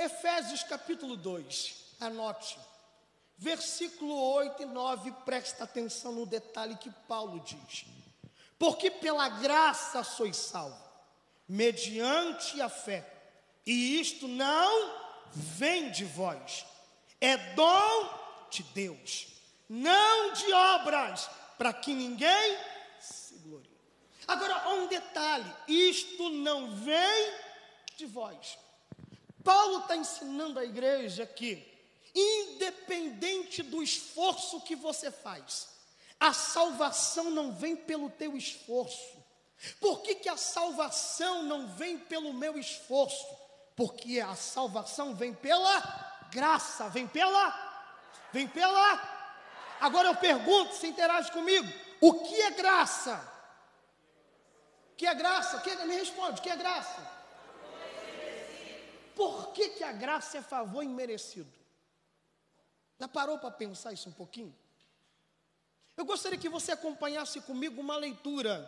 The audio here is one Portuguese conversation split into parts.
Efésios capítulo 2, anote, versículo 8 e 9, presta atenção no detalhe que Paulo diz. Porque pela graça sois salvos, mediante a fé, e isto não vem de vós, é dom de Deus, não de obras, para que ninguém se glorie. Agora, um detalhe, isto não vem de vós. Paulo está ensinando à igreja que, independente do esforço que você faz, a salvação não vem pelo teu esforço. Por que a salvação não vem pelo meu esforço? Porque a salvação vem pela graça, vem pela. Agora eu pergunto, você interage comigo, o que é graça? O que é graça? Me responde, o que é graça? Por que a graça é favor imerecido? Já parou para pensar isso um pouquinho? Eu gostaria que você acompanhasse comigo uma leitura.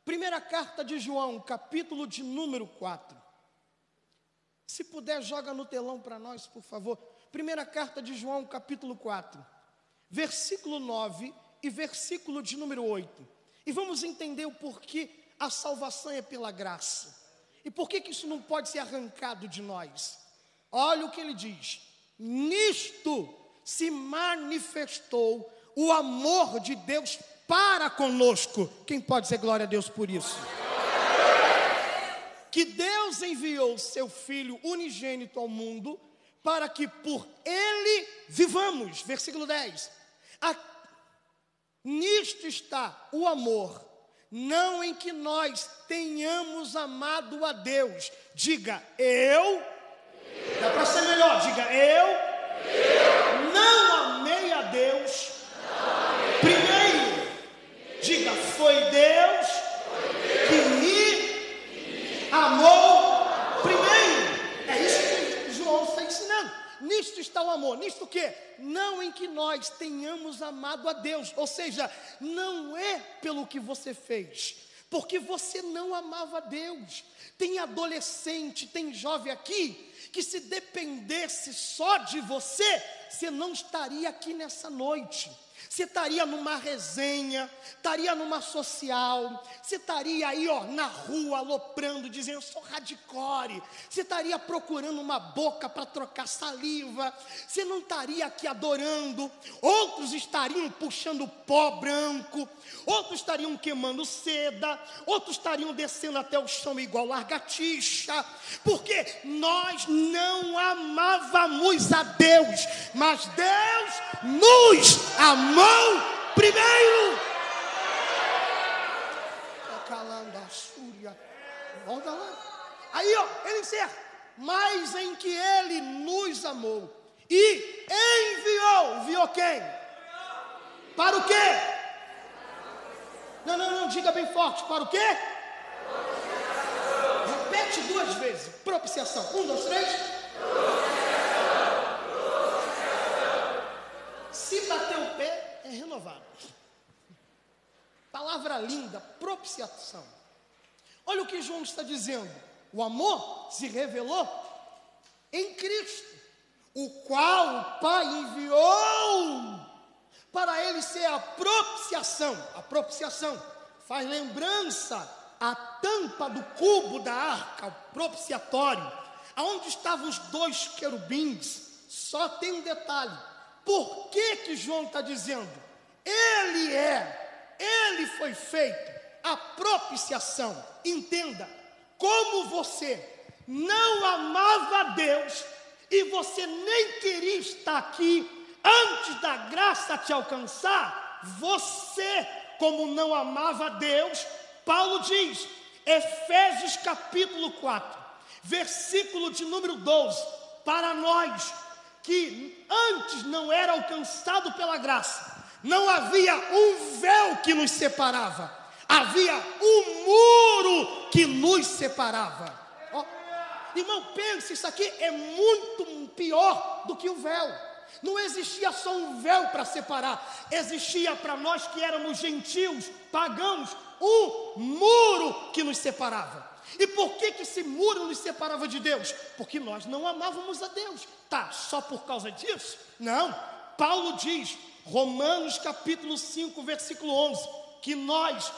Primeira carta de João, capítulo de número 4. Se puder, joga no telão para nós, por favor. Primeira carta de João, capítulo 4. Versículo 9 e versículo de número 8. E vamos entender o porquê a salvação é pela graça. E por que isso não pode ser arrancado de nós? Olha o que ele diz. Nisto se manifestou o amor de Deus para conosco. Quem pode dizer glória a Deus por isso? Que Deus enviou seu Filho unigênito ao mundo para que por ele vivamos. Versículo 10. Nisto está o amor, não em que nós tenhamos amado a Deus. Diga, eu. Dá para ser melhor, diga, eu não amei a Deus primeiro. Diga, foi Deus que me amou primeiro. É isso que João está ensinando. Nisto está o amor. Nisto o quê? Não em que nós tenhamos amado a Deus. Ou seja, não é pelo que você fez, porque você não amava a Deus. Tem adolescente, tem jovem aqui, que se dependesse só de você, você não estaria aqui nessa noite. Você estaria numa resenha, estaria numa social, você estaria aí na rua aloprando, dizendo eu sou hardcore. Você estaria procurando uma boca para trocar saliva. Você não estaria aqui adorando. Outros estariam puxando pó branco, outros estariam queimando seda, outros estariam descendo até o chão igual largatixa, porque nós não amávamos a Deus, mas Deus nos amou primeiro. Calando a súria. Volta lá. Aí ele encerra. Mas em que ele nos amou e enviou quem? Para o quê? Não, diga bem forte. Para o quê? Repete 2 vezes. Propiciação. 1, 2, 3. Se bater o pé, é renovado. Palavra linda, propiciação. Olha o que João está dizendo. O amor se revelou em Cristo, o qual o Pai enviou para ele ser a propiciação. A propiciação faz lembrança à tampa do cubo da arca, o propiciatório, aonde estavam os 2 querubins. Só tem um detalhe. Por que João está dizendo? Ele foi feito a propiciação. Entenda, como você não amava a Deus e você nem queria estar aqui antes da graça te alcançar, você, como não amava a Deus, Paulo diz, Efésios capítulo 4, versículo de número 12, para nós que antes não era alcançado pela graça, não havia um véu que nos separava, havia um muro que nos separava. Irmão, pense, isso aqui é muito pior do que o véu. Não existia só um véu para separar, existia para nós que éramos gentios, pagãos, um muro que nos separava. E por que esse muro nos separava de Deus? Porque nós não amávamos a Deus. Tá, só por causa disso? Não. Paulo diz, Romanos capítulo 5, versículo 11, que nós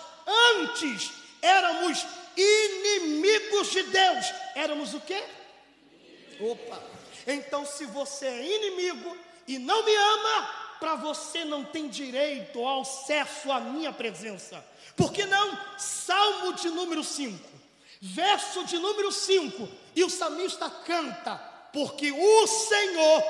antes éramos inimigos de Deus. Éramos o quê? Opa! Então, se você é inimigo e não me ama, para você não tem direito ao acesso à minha presença. Por que não? Salmo de número 5, verso de número 5, e o salmista canta, porque o Senhor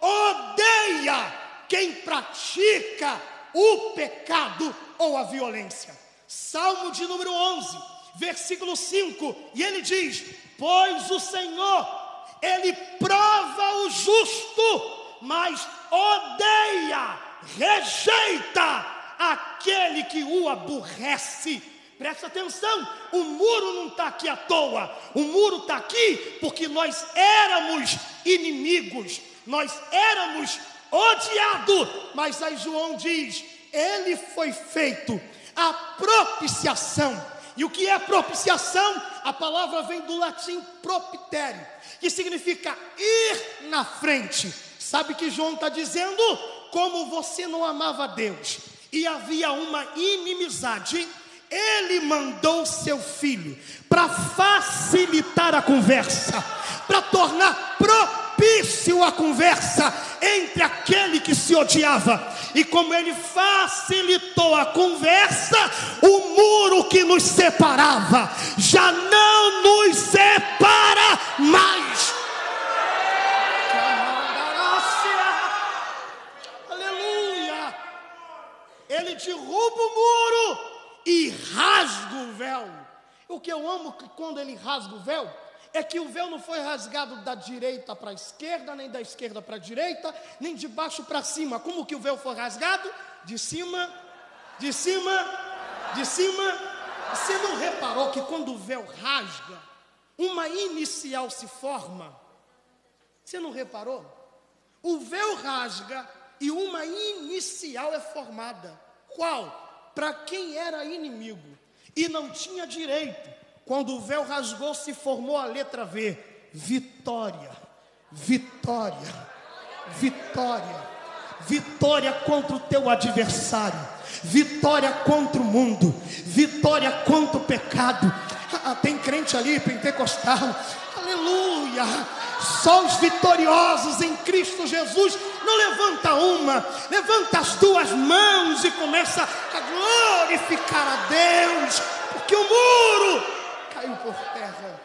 odeia quem pratica o pecado ou a violência. Salmo de número 11, versículo 5, e ele diz, pois o Senhor, Ele prova o justo, mas odeia, rejeita aquele que o aborrece. Presta atenção, o muro não está aqui à toa, o muro está aqui porque nós éramos inimigos, nós éramos odiados, mas aí João diz, ele foi feito a propiciação. E o que é propiciação? A palavra vem do latim propitere, que significa ir na frente. Sabe que João está dizendo? Como você não amava a Deus e havia uma inimizade, ele mandou seu filho para facilitar a conversa, para tornar propício a conversa entre aquele que se odiava. E como ele facilitou a conversa, o muro que nos separava já não nos separa mais. Aleluia! Ele derruba o muro e rasga o véu. O que eu amo que quando ele rasga o véu é que o véu não foi rasgado da direita para a esquerda, nem da esquerda para a direita, nem de baixo para cima. Como que o véu foi rasgado? De cima, de cima, de cima. Você não reparou que quando o véu rasga, uma inicial se forma? Você não reparou? O véu rasga e uma inicial é formada. Qual? Para quem era inimigo e não tinha direito. Quando o véu rasgou, se formou a letra V. Vitória, vitória, vitória. Vitória contra o teu adversário. Vitória contra o mundo. Vitória contra o pecado. Tem crente ali, pentecostal. Aleluia. Só os vitoriosos em Cristo Jesus. Não levanta uma, levanta as duas mãos e começa a glorificar a Deus. Porque o muro caiu por terra.